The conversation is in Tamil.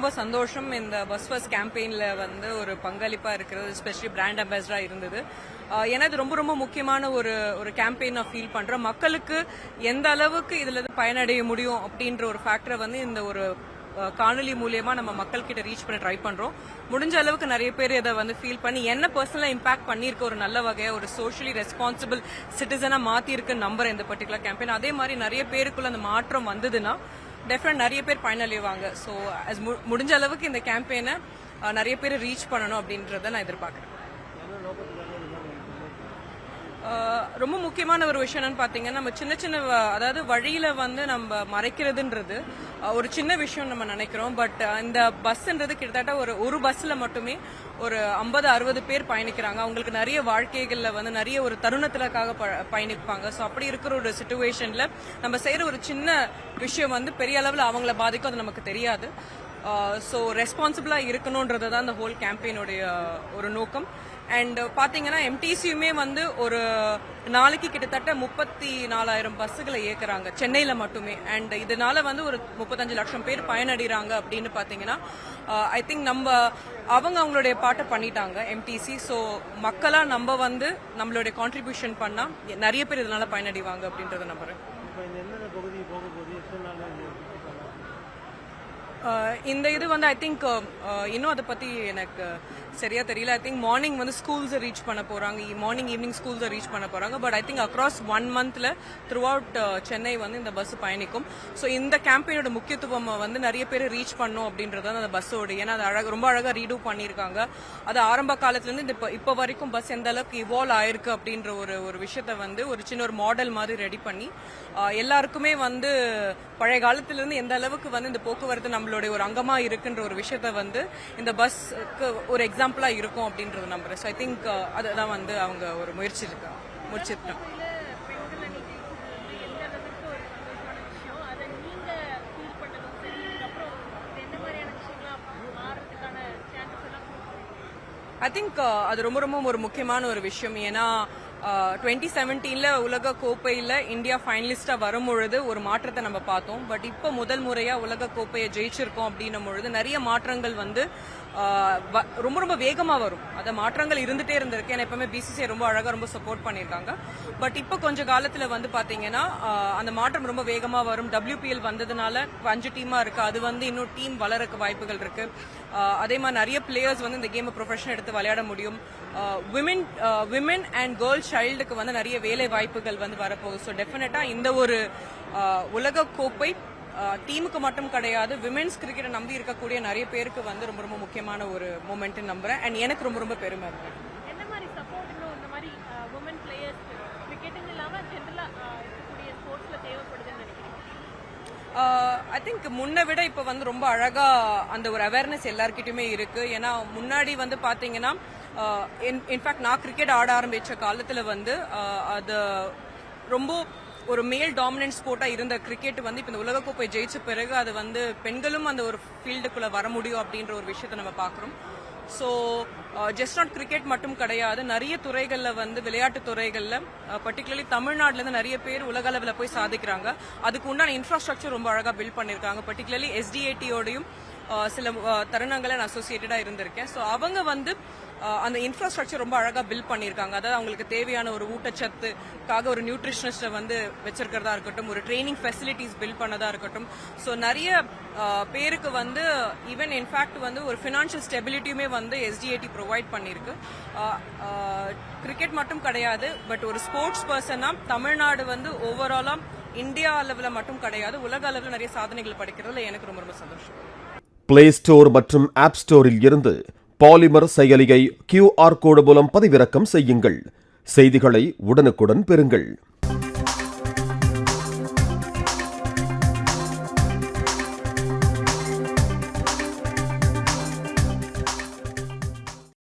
ரொம்ப சந்தோஷம் இந்த பஸ் ஃபர்ஸ்ட் கேம்பெயின்ல வந்து ஒரு பங்களிப்பா இருக்கிறது, எஸ்பெஷலி பிராண்ட் அம்பாசிடரா இருந்தது. ஏன்னா இது ரொம்ப ரொம்ப முக்கியமான ஒரு கேம்பெயின் நான் ஃபீல் பண்றேன். மக்களுக்கு எந்த அளவுக்கு இதுல இருந்து பயனடைய முடியும் அப்படின்ற ஒரு ஃபேக்டரை வந்து இந்த ஒரு காணொலி மூலியமா நம்ம மக்கள் கிட்ட ரீச் பண்ண ட்ரை பண்றோம். முடிஞ்ச அளவுக்கு நிறைய பேர் இதை வந்து ஃபீல் பண்ணி என்ன பர்சனலா இம்பாக்ட் பண்ணிருக்க ஒரு நல்ல வகையா ஒரு சோஷியலி ரெஸ்பான்சிபிள் சிட்டிசனா மாத்தி இருக்குன்னு நம்புறேன் இந்த பர்டிகுலர் கேம்பெயின். அதே மாதிரி நிறைய பேருக்குள்ள அந்த மாற்றம் வந்ததுன்னா டெஃபினட் நிறைய பேர் பயனடைவாங்க. ஸோ முடிஞ்ச அளவுக்கு இந்த கேம்பெயினை நிறைய பேர் ரீச் பண்ணணும் அப்படின்றத நான் எதிர்பார்க்குறேன். ரொம்ப முக்கியமான ஒரு விஷயம் என்னன்னு பாத்தீங்கன்னா, நம்ம சின்ன சின்ன அதாவது வழியில வந்து நம்ம மறைக்கிறதுன்றது ஒரு சின்ன விஷயம் நம்ம நினைக்கிறோம். பட் இந்த பஸ்ன்றது கிட்டத்தட்ட ஒரு பஸ்ல மட்டுமே ஒரு 50-60 பேர் பயணிக்கிறாங்க. அவங்களுக்கு நிறைய வாழ்க்கைகள்ல வந்து நிறைய ஒரு தருணத்துலக்காக பயணிப்பாங்க. ஸோ அப்படி இருக்கிற ஒரு சிச்சுவேஷன்ல நம்ம செய்யற ஒரு சின்ன விஷயம் வந்து பெரிய அளவில் அவங்கள பாதிக்கும், அது நமக்கு தெரியாது. ஸோ ரெஸ்பான்சிபிளா இருக்கணும்ன்றது தான் இந்த ஹோல் கேம்பெயினுடைய ஒரு நோக்கம். அண்ட் பாத்தீங்கன்னா எம்டிசியுமே வந்து ஒரு நாளைக்கு கிட்டத்தட்ட 34,000 பஸ்ஸுகளை இயக்குறாங்க சென்னையில மட்டுமே. அண்ட் இதனால வந்து ஒரு 35 லட்சம் பேர் பயனடைறாங்க அப்படின்னு பாத்தீங்கன்னா ஐ திங்க் அவங்களுடைய பாட்டை பண்ணிட்டாங்க எம்டிசி. ஸோ மக்களா நம்ம வந்து நம்மளுடைய கான்ட்ரிபியூஷன் பண்ணா நிறைய பேர் இதனால பயனடைவாங்க அப்படின்றத நம்புறேன். இந்த இது வந்து ஐ திங்க் இன்னும் அதை பத்தி எனக்கு சரியா தெரியல. ஐ திங்க் மார்னிங் வந்து ஸ்கூல்ஸை ரீச் பண்ண போறாங்க, மார்னிங் ஈவினிங் ஸ்கூல்ஸை ரீச் பண்ண போறாங்க. பட் ஐ திங்க் அக்ராஸ் 1 மந்த்ல த்ரூ அவுட் சென்னை வந்து இந்த பஸ் பயணிக்கும். ஸோ இந்த கேம்பெயினோட முக்கியத்துவம் வந்து நிறைய பேர் ரீச் பண்ணும் அப்படின்றது அந்த பஸ்ஸோட. ஏன்னா அது ரொம்ப அழகா ரீடூ பண்ணியிருக்காங்க. அது ஆரம்ப காலத்துல இருந்து இப்போ வரைக்கும் பஸ் எந்த அளவுக்கு இவால்வ் ஆயிருக்கு அப்படின்ற ஒரு விஷயத்த வந்து ஒரு சின்ன ஒரு மாடல் மாதிரி ரெடி பண்ணி எல்லாருக்குமே வந்து பழைய காலத்துல இருந்து எந்த அளவுக்கு வந்து இந்த போக்குவரத்து நம்மளுடைய ஒரு அங்கமா இருக்குன்ற ஒரு விஷயத்த வந்து இந்த பஸ்க்கு ஒரு எக்ஸாம்பிளா இருக்கும் அப்படின்றது நம்புறேன். ஸோ ஐ திங்க் அதுதான் வந்து அவங்க ஒரு முடிச்சிருக்காங்க. ஐ திங்க் அது ரொம்ப ரொம்ப ஒரு முக்கியமான ஒரு விஷயம். ஏன்னா 2017 உலக கோப்பையில இந்தியா ஃபைனலிஸ்டா வரும்பொழுது ஒரு மாற்றத்தை நம்ம பார்த்தோம். பட் இப்போ முதல் முறையா உலக கோப்பையை ஜெயிச்சிருக்கோம் அப்படின்னும் பொழுது நிறைய மாற்றங்கள் வந்து ரொம்ப ரொம்ப வேகமா வரும். அந்த மாற்றங்கள் இருந்துட்டே இருந்திருக்கு. ஏன்னா எப்பவுமே பிசிசிஐ ரொம்ப அழகா ரொம்ப சப்போர்ட் பண்ணிருக்காங்க. பட் இப்போ கொஞ்ச காலத்துல வந்து பாத்தீங்கன்னா அந்த மாற்றம் ரொம்ப வேகமா வரும். WPL வந்ததுனால 5 டீமா இருக்கு. அது வந்து இன்னும் டீம் வளரக்கு வாய்ப்புகள் இருக்கு. அதே மாதிரி நிறைய பிளேயர்ஸ் வந்து இந்த கேம் ப்ரொஃபஷனல் எடுத்து விளையாட முடியும். விமென் அண்ட் கேர்ள் சைல்டுக்கு வந்து நிறைய வேலை வாய்ப்புகள் வந்து வரப்போகுது. ஸோ டெஃபினட்டா இந்த ஒரு உலக கோப்பை டீமுக்கு மட்டும் கிடையாது, விமென்ஸ் கிரிக்கெட்டை நம்பி இருக்கக்கூடிய நிறைய பேருக்கு வந்து ரொம்ப ரொம்ப முக்கியமான ஒரு மூமெண்ட் நம்புறேன். அண்ட் எனக்கு ரொம்ப ரொம்ப பெருமை இருக்கு. ஐ திங்க் முன்ன விட இப்ப வந்து ரொம்ப அழகா அந்த ஒரு அவேர்னஸ் எல்லார்கிட்டயுமே இருக்கு. ஏன்னா முன்னாடி வந்து பாத்தீங்கன்னா இன்ஃபேக்ட் நான் கிரிக்கெட் ஆட ஆரம்பிச்ச காலத்துல வந்து அது ரொம்ப ஒரு மேல் டாமினன்ட் ஸ்போர்ட்டா இருந்த கிரிக்கெட் வந்து இப்ப இந்த உலகக்கோப்பை ஜெயிச்ச பிறகு அது வந்து பெண்களும் அந்த ஒரு ஃபீல்டுக்குள்ள வர முடியும் அப்படின்ற ஒரு விஷயத்தை நம்ம பாக்குறோம். ஸோ ஜஸ்ட் நாட் கிரிக்கெட் மட்டும் கிடையாது, நிறைய துறைகள்ல வந்து விளையாட்டு துறைகள்ல பர்டிகுலர்லி தமிழ்நாடுல இருந்து நிறைய பேர் உலக அளவில் போய் சாதிக்கிறாங்க. அதுக்கு உண்டான இன்ஃப்ராஸ்ட்ரக்சர் ரொம்ப அழகா பில்ட் பண்ணிருக்காங்க. பர்டிகுலர்லி SDAT-யோடையும் சில தருணங்களை நான் அசோசியேட்டடா இருந்திருக்கேன். ஸோ அவங்க வந்து அந்த இன்ஃப்ராஸ்ட்ரக்சர் ரொம்ப அழகா பில்ட் பண்ணிருக்காங்க. அதாவது அவங்களுக்கு தேவையான ஒரு ஊட்டச்சத்துக்காக ஒரு நியூட்ரிஷனிஸ்ட வந்து வச்சிருக்கிறதா இருக்கட்டும், ஒரு ட்ரைனிங் ஃபெசிலிட்டிஸ் பில்ட் பண்ணதா இருக்கட்டும். ஸோ நிறைய பேருக்கு வந்து ஈவன் இன்ஃபேக்ட் வந்து ஒரு ஃபினான்ஷியல் ஸ்டெபிலிட்டியுமே வந்து SDAT ப்ரொவைட் பண்ணிருக்கு. கிரிக்கெட் மட்டும் கிடையாது, பட் ஒரு ஸ்போர்ட்ஸ் பர்சனா தமிழ்நாடு வந்து ஓவராலா இந்தியா அளவில் மட்டும் கிடையாது, உலக அளவில் நிறைய சாதனைகள் படைக்கிறதுல எனக்கு ரொம்ப ரொம்ப சந்தோஷம். பிளே ஸ்டோர் மற்றும் ஆப் ஸ்டோரில் இருந்து பாலிமர் செயலியை QR கோடு மூலம் பதிவிறக்கம் செய்யுங்கள். செய்திகளை உடனுக்குடன் பெறுங்கள்.